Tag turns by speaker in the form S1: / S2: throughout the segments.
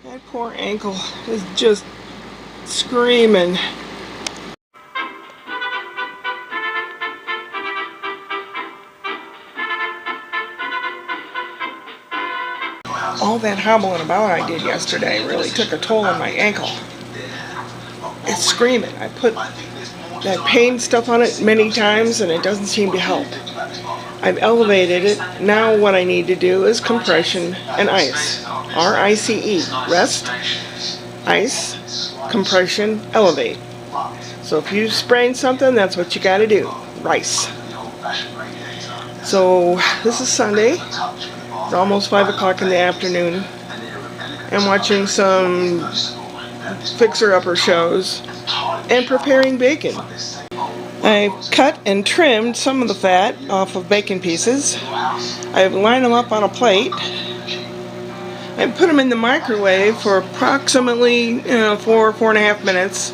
S1: That poor ankle is just screaming. All that hobbling about I did yesterday really took a toll on my ankle. It's screaming. I put that pain stuff on it many times and it doesn't seem to help. I've elevated it. Now what I need to do is compression and ice. RICE. Rest, ice, compression, elevate. So if you sprain something, that's what you gotta do. Rice. So this is Sunday. It's almost 5 o'clock in the afternoon. I'm watching some fixer-upper shows and preparing bacon. I've cut and trimmed some of the fat off of bacon pieces. I've lined them up on a plate. I put them in the microwave for approximately 4.5 minutes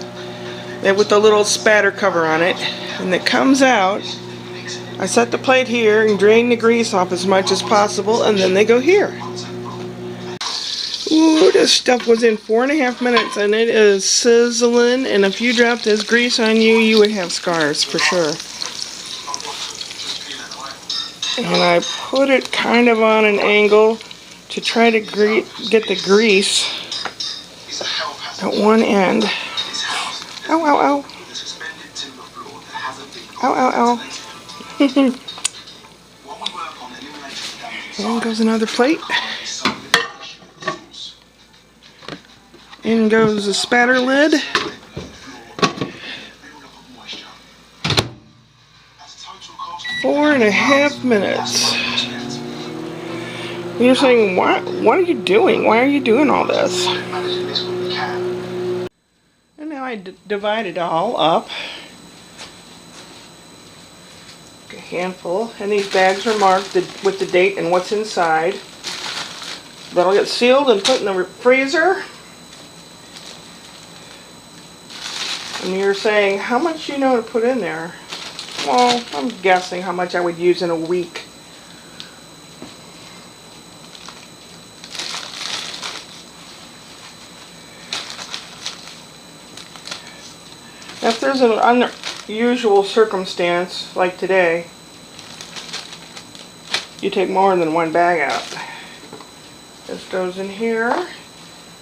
S1: with a little spatter cover on it. And it comes out. I set the plate here and drain the grease off as much as possible, and then they go here. Ooh, this stuff was in 4.5 minutes and it is sizzling, and if you dropped this grease on you, you would have scars for sure. And I put it kind of on an angle to try to get the grease at one end. Ow, ow, ow. Ow, ow, ow. There goes another plate. In goes the spatter lid. Four and a half minutes. And you're saying, what are you doing? Why are you doing all this? And now I divide it all up. A handful. And these bags are marked with the date and what's inside. That'll get sealed and put in the freezer. And you're saying, how much do you know to put in there? Well, I'm guessing how much I would use in a week. If there's an unusual circumstance, like today, you take more than one bag out. This goes in here.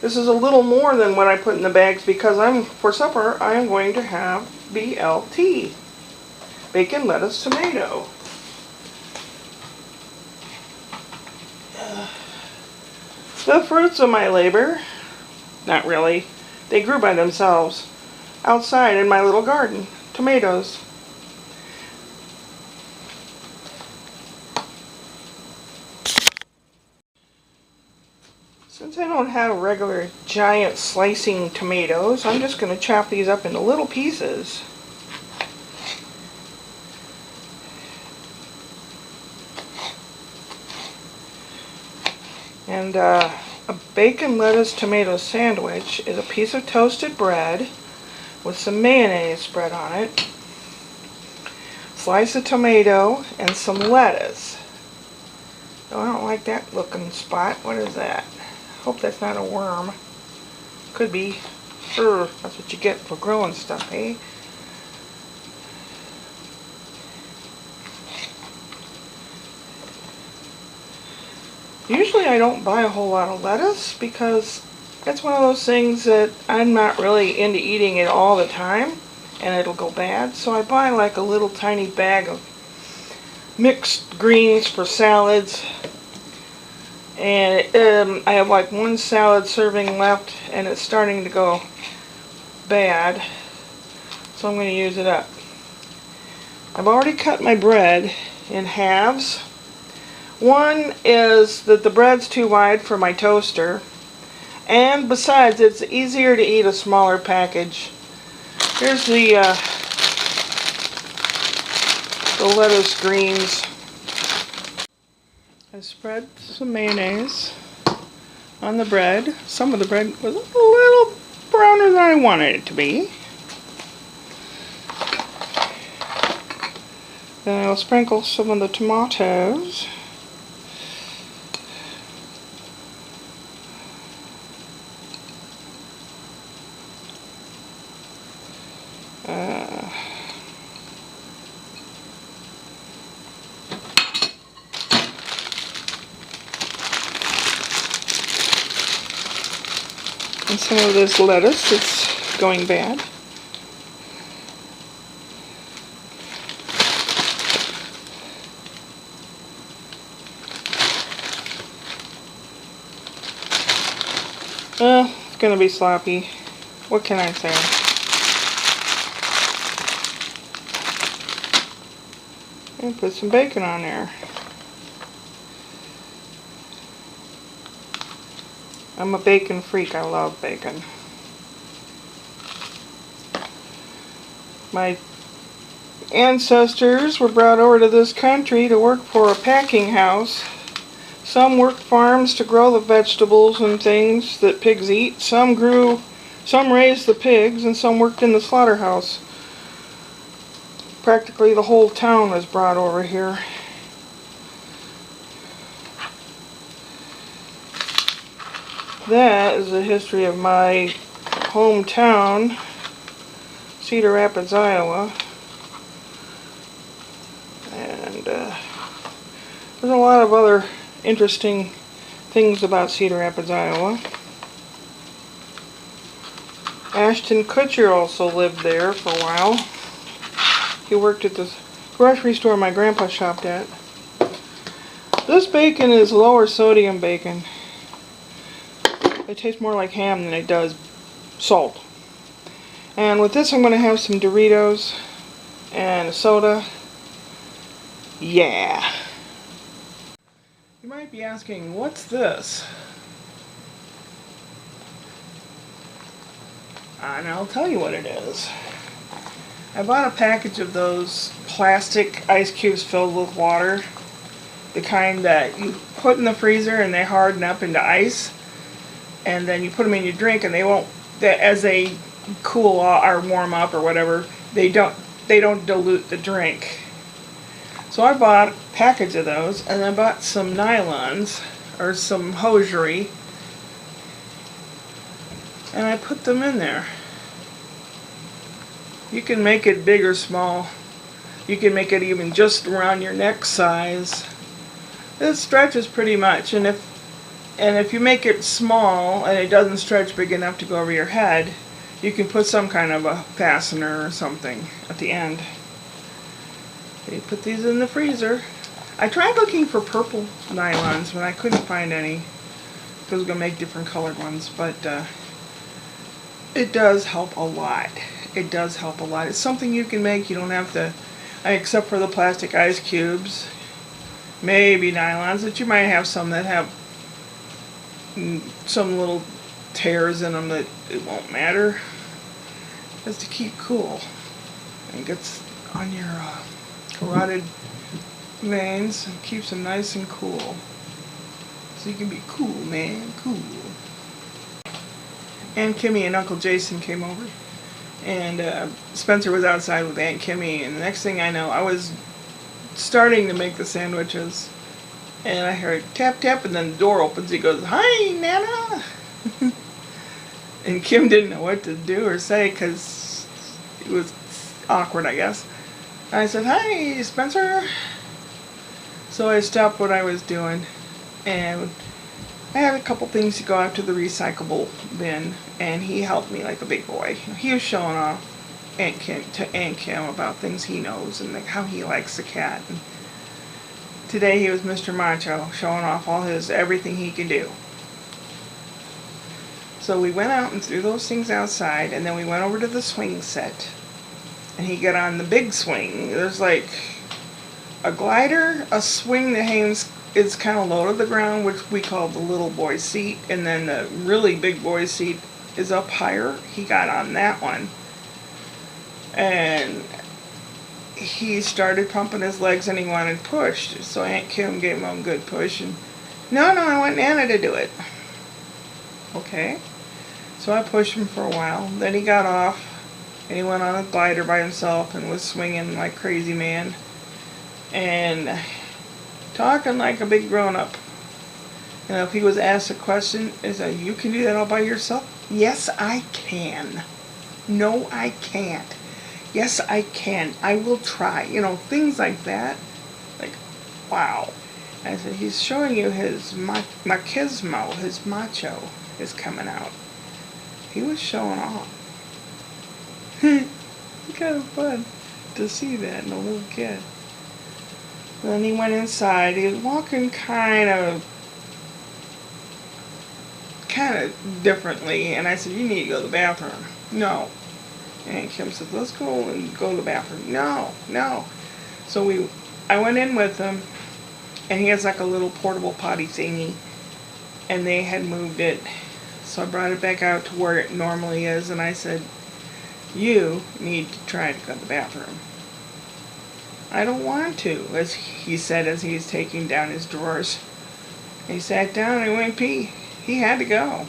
S1: This is a little more than what I put in the bags because for supper I am going to have BLT. Bacon, lettuce, tomato. The fruits of my labor, not really, they grew by themselves outside in my little garden. Tomatoes. Since I don't have regular giant slicing tomatoes, I'm just going to chop these up into little pieces. And a bacon, lettuce, tomato sandwich is a piece of toasted bread with some mayonnaise spread on it, slice of tomato, and some lettuce. Oh, I don't like that looking spot. What is that? Hope that's not a worm. Could be. That's what you get for growing stuff, eh? Usually I don't buy a whole lot of lettuce because it's one of those things that I'm not really into eating it all the time and it'll go bad. So I buy like a little tiny bag of mixed greens for salads. And I have like one salad serving left and it's starting to go bad, so I'm going to use it up. I've already cut my bread in halves. One is that the bread's too wide for my toaster, and besides it's easier to eat a smaller package. Here's the lettuce greens. I spread some mayonnaise on the bread. Some of the bread was a little browner than I wanted it to be. Then I'll sprinkle some of the tomatoes. Uh, and some of this lettuce is going bad. It's gonna be sloppy. What can I say? And put some bacon on there. I'm a bacon freak. I love bacon. My ancestors were brought over to this country to work for a packing house. Some worked farms to grow the vegetables and things that pigs eat. Some raised the pigs, and some worked in the slaughterhouse. Practically the whole town was brought over here. That is the history of my hometown, Cedar Rapids, Iowa. And there's a lot of other interesting things about Cedar Rapids, Iowa. Ashton Kutcher also lived there for a while. He worked at the grocery store my grandpa shopped at. This bacon is lower sodium bacon. It tastes more like ham than it does salt. And with this I'm going to have some Doritos and a soda. Yeah. You might be asking, what's this? And I'll tell you what it is. I bought a package of those plastic ice cubes filled with water. The kind that you put in the freezer and they harden up into ice. And then you put them in your drink and they won't, as they cool or warm up or whatever, they don't dilute the drink. So I bought a package of those, and I bought some nylons or some hosiery, and I put them in there. You can make it big or small. You can make it even just around your neck size. It stretches pretty much, and if you make it small and it doesn't stretch big enough to go over your head, you can put some kind of a fastener or something at the end. You put these in the freezer. I tried looking for purple nylons, but I couldn't find any. Because I was going to make different colored ones, but it does help a lot. It does help a lot. It's something you can make. You don't have to, except for the plastic ice cubes, maybe nylons, but you might have some that have some little tears in them that it won't matter. Just to keep cool. And gets on your carotid veins and keeps them nice and cool. So you can be cool, man, cool. Aunt Kimmy and Uncle Jason came over, and Spencer was outside with Aunt Kimmy, and the next thing I know, I was starting to make the sandwiches, and I heard tap tap, and then the door opens. He goes, "Hi, Nana." And Kim didn't know what to do or say because it was awkward, I guess. I said, "Hi, Spencer." So I stopped what I was doing, and I had a couple things to go out to the recyclable bin, and he helped me like a big boy. He was showing off Aunt Kim about things he knows and like how he likes the cat. And today he was Mr. Macho, showing off all his everything he can do. So we went out and threw those things outside, and then we went over to the swing set. And he got on the big swing. There's like a glider, a swing that hangs, is kind of low to the ground, which we call the little boy seat. And then the really big boy seat is up higher. He got on that one. And he started pumping his legs and he wanted pushed. So Aunt Kim gave him a good push. And no, I want Nana to do it. Okay. So I pushed him for a while. Then he got off. And he went on a glider by himself and was swinging like crazy man. And talking like a big grown-up. And if he was asked a question, is that you can do that all by yourself? Yes, I can. No, I can't. Yes, I can. I will try. You know, things like that. Like, wow. I said, he's showing you his machismo, his macho is coming out. He was showing off. Kind of fun to see that in a little kid. Then he went inside. He was walking kind of differently, and I said, you need to go to the bathroom. No. And Kim said, let's go and go to the bathroom. No. So I went in with him, and he has like a little portable potty thingy, and they had moved it. So I brought it back out to where it normally is, and I said, you need to try to go to the bathroom. I don't want to, as he said as he's taking down his drawers. He sat down and he went pee. He had to go.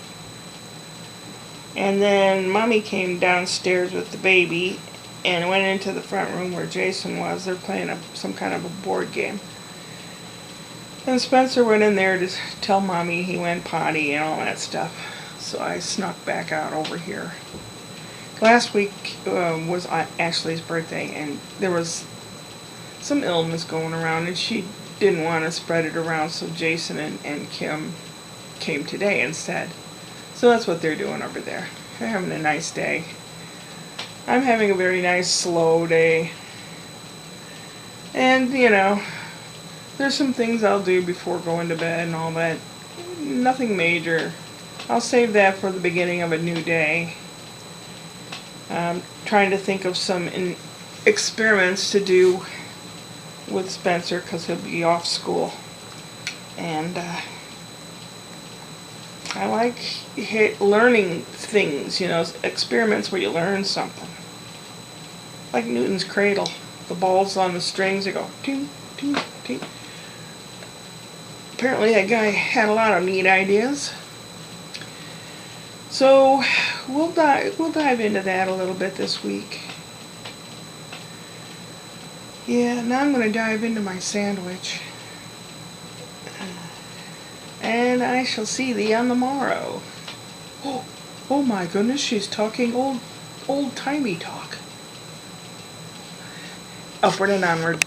S1: And then Mommy came downstairs with the baby and went into the front room where Jason was. They're playing some kind of a board game. And Spencer went in there to tell Mommy he went potty and all that stuff. So I snuck back out over here. Last week was Ashley's birthday, and there was some illness going around, and she didn't want to spread it around, so Jason and Kim came today instead. So that's what they're doing over there. They're having a nice day. I'm having a very nice, slow day. And, you know, there's some things I'll do before going to bed and all that. Nothing major. I'll save that for the beginning of a new day. I'm trying to think of some experiments to do with Spencer because he'll be off school. And I like learning things, you know, experiments where you learn something. Like Newton's cradle. The balls on the strings, they go ting, ting, ting. Apparently that guy had a lot of neat ideas. So we'll dive into that a little bit this week. Yeah, now I'm going to dive into my sandwich. And I shall see thee on the morrow. Oh my goodness, she's talking old-timey talk. Upward and onward.